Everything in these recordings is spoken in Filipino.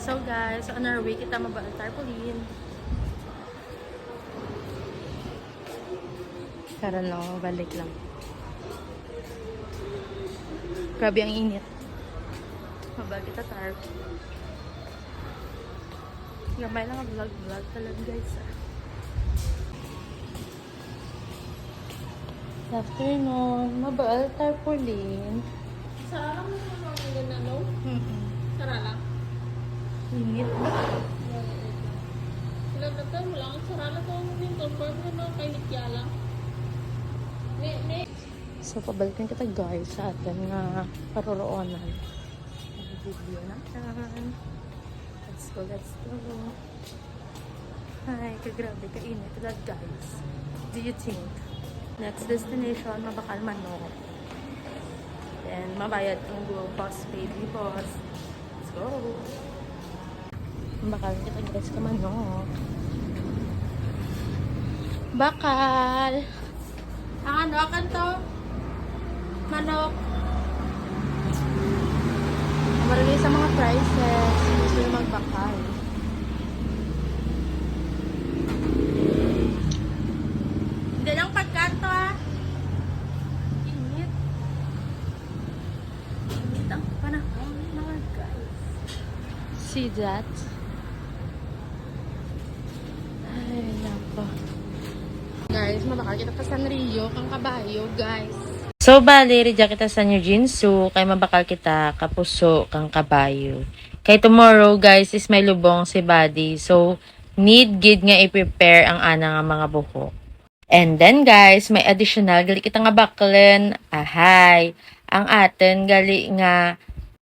So guys, on our way kita mabal tarpaulin. Karon no, balik lang. Grabe ang init. Mabal kita tarp. Gamay lang ang vlog talaga guys. Good afternoon, mabal tarpaulin. Sarang mo naman ang ganda, no? Sara lang. Init. Sila na to, wala kang sara lang to. Yung confirm mo na kay Nikya lang. So, pabalikan kita guys sa atin nga paroroonan. Video na yan. Let's go. Ay, kagrabe, kainit lang guys. Do you think? Next destination, Mabakal Manok. Then, mabayad ang Go Postpaid ni Boss. Let's go. Mabakal kita guys ka Manok. Bakal! Ang ano, akan to? Manok. Marami sa mga prices. Gusto nyo magbakal. Hindi lang pagkanto ah. Init. Init ang panahon mga guys. See that? Ay, nako. Guys, mabakal kita pa Sanrio, kang kabayo, guys. So, bali, reject kita sa New Jinsu, kay mabakal kita, kapuso, kang kabayo. Kay tomorrow, guys, is may lubong si body. So, need gid nga i-prepare ang ana nga mga buhok. And then, guys, may additional, gali kita nga baklen, ahay. Ang atin, gali nga,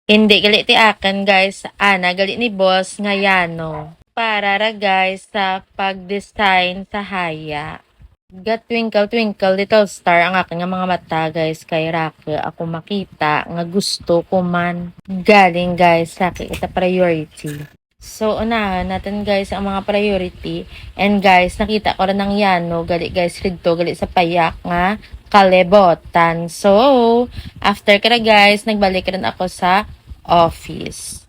hindi, gali ti akin, guys, ana, gali ni boss, nga yano. Para ra, guys, sa pag-design sa haya. Got twinkle twinkle little star ang aking mga mata guys kay Rake ako makita nga gusto ko man galing guys sa akin ita priority. So unahan natin guys ang mga priority and guys nakita ko rin ng yano gali guys ridto gali sa payak nga kalibotan. So after kara guys nagbalik rin ako sa office.